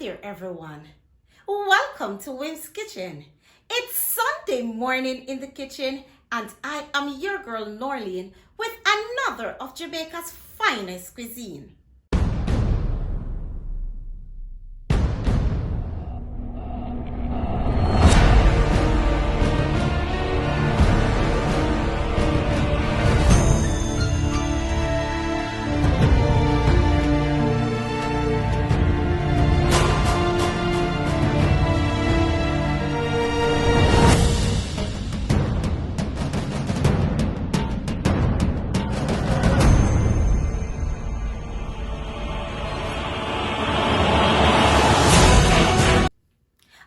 there, everyone. Welcome to Wim's Kitchen. It's Sunday morning in the kitchen, and I am your girl Norlene with another of Jamaica's finest cuisine.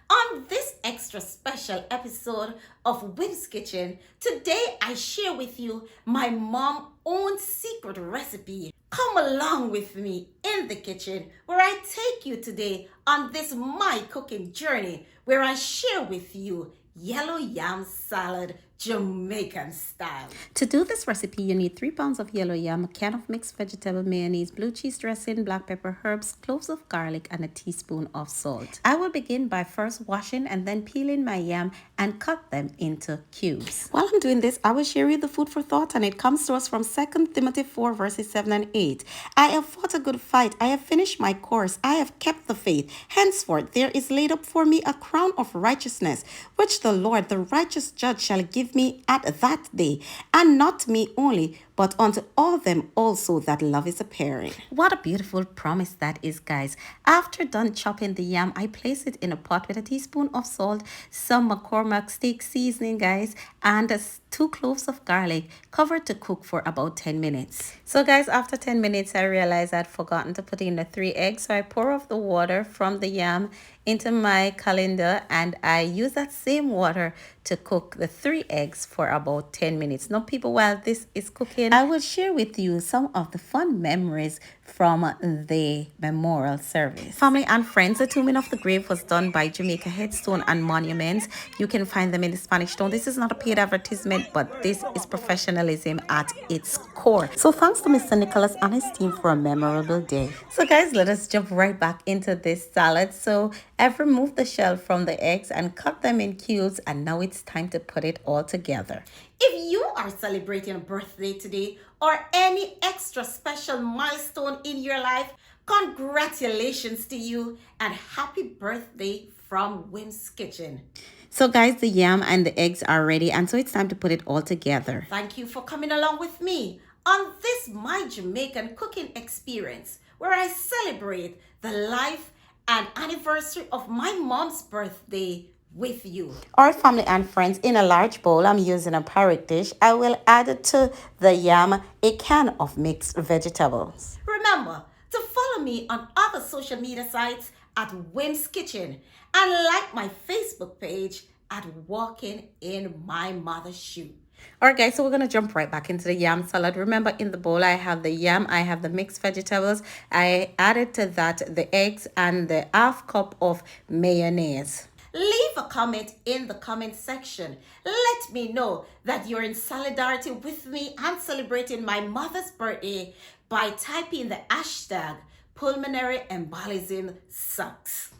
On this extra special episode of Wim's Kitchen, today I share with you my mom's own secret recipe. Come along with me in the kitchen where I take you today on this my cooking journey where I share with you yellow yam salad Jamaican style. To do this recipe, you need 3 pounds of yellow yam, a can of mixed vegetable mayonnaise, blue cheese dressing, black pepper, herbs, cloves of garlic, and a teaspoon of salt. I will begin by first washing and then peeling my yam and cut them into cubes. While I'm doing this, I will share you the food for thought, and it comes to us from 2 Timothy 4 verses 7 and 8. I have fought a good fight. I have finished my course. I have kept the faith. Henceforth, there is laid up for me a crown of righteousness, which the Lord, the righteous judge, shall give me at that day, and not me only, but unto all them also that love is appearing. What a beautiful promise that is, guys. After done chopping the yam, I place it in a pot with a teaspoon of salt, some McCormick steak seasoning, guys, and 2 cloves of garlic, covered to cook for about 10 minutes. So guys, after 10 minutes, I realized I'd forgotten to put in the 3 eggs. So I pour off the water from the yam into my colander, and I use that same water to cook the 3 eggs for about 10 minutes. Now people, while this is cooking, I will share with you some of the fun memories from the memorial service. Family and friends, the tombing of the grave was done by Jamaica Headstone and Monuments. You can find them in the Spanish Town. This is not a paid advertisement, but this is professionalism at its core. So thanks to Mr. Nicholas and his team for a memorable day. So guys, let us jump right back into this salad. So I've removed the shell from the eggs and cut them in cubes, and now it's time to put it all together. If you are celebrating a birthday today or any extra special milestone in your life, congratulations to you and happy birthday from Wim's Kitchen. So guys, the yam and the eggs are ready, and so it's time to put it all together. Thank you for coming along with me on this my Jamaican cooking experience where I celebrate the life and anniversary of my mom's birthday with you. All right, family and friends, in a large bowl, I'm using a porridge dish. I will add to the yam a can of mixed vegetables. Remember to follow me on other social media sites at Wim's Kitchen and like my Facebook page at Walking in My Mother's Shoe. All right, guys, so we're going to jump right back into the yam salad. Remember, in the bowl, I have the yam, I have the mixed vegetables. I added to that the eggs and the half cup of mayonnaise. Leave a comment in the comment section. Let me know that you're in solidarity with me and celebrating my mother's birthday by typing the hashtag pulmonary embolism sucks.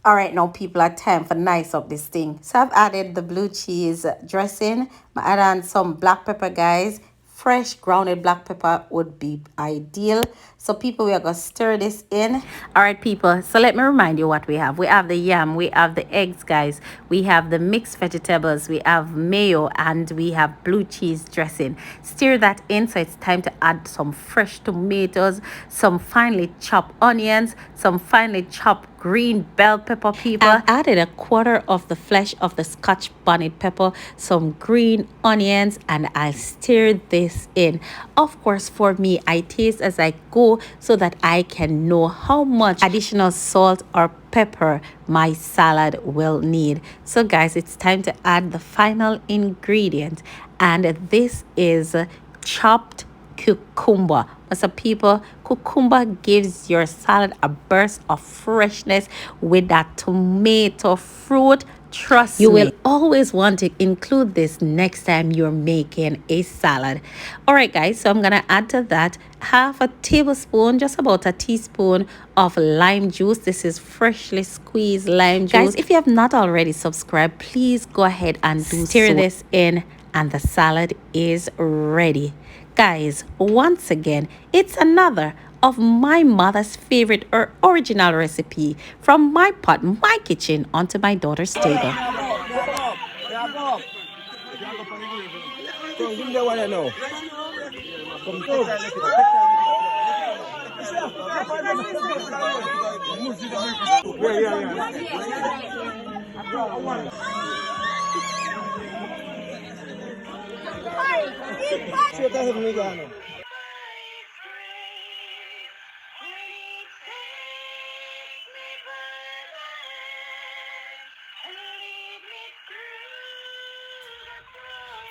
All right, now people, are time for nice up this thing. So I've added the blue cheese dressing. I add on some black pepper, guys. Fresh grounded black pepper would be ideal. So people, we are going to stir this in. All right, people. So let me remind you what we have. We have the yam. We have the eggs, guys. We have the mixed vegetables. We have mayo, and we have blue cheese dressing. Stir that in. So it's time to add some fresh tomatoes, some finely chopped onions, some finely chopped green bell pepper, people. I've added a quarter of the flesh of the Scotch bonnet pepper, some green onions, and I'll stir this in. Of course, for me, I taste as I go so that I can know how much additional salt or pepper my salad will need. So guys, it's time to add the final ingredient, and this is chopped cucumber. So people, cucumber gives your salad a burst of freshness with that tomato fruit Trust you me. You will always want to include this next time you're making a salad. All right, guys, so I'm going to add to that half a tablespoon, just about a teaspoon of lime juice. This is freshly squeezed lime juice. Guys, if you have not already subscribed, please go ahead and stir this in, and the salad is ready. Guys, once again, it's another of my mother's favorite or original recipe from my pot, my kitchen, onto my daughter's table.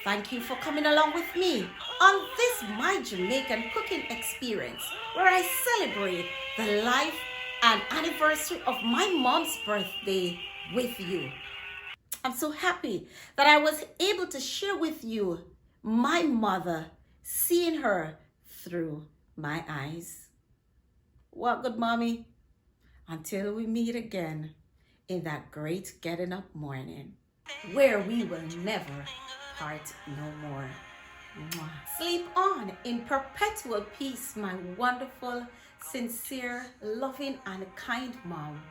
Thank you for coming along with me on this my Jamaican cooking experience, where I celebrate the life and anniversary of my mom's birthday with you. I'm so happy that I was able to share with you my mother, seeing her through my eyes. What good, mommy? Until we meet again in that great getting up morning, where we will never part no more. Mwah. Sleep on in perpetual peace, my wonderful, sincere, loving, and kind mom.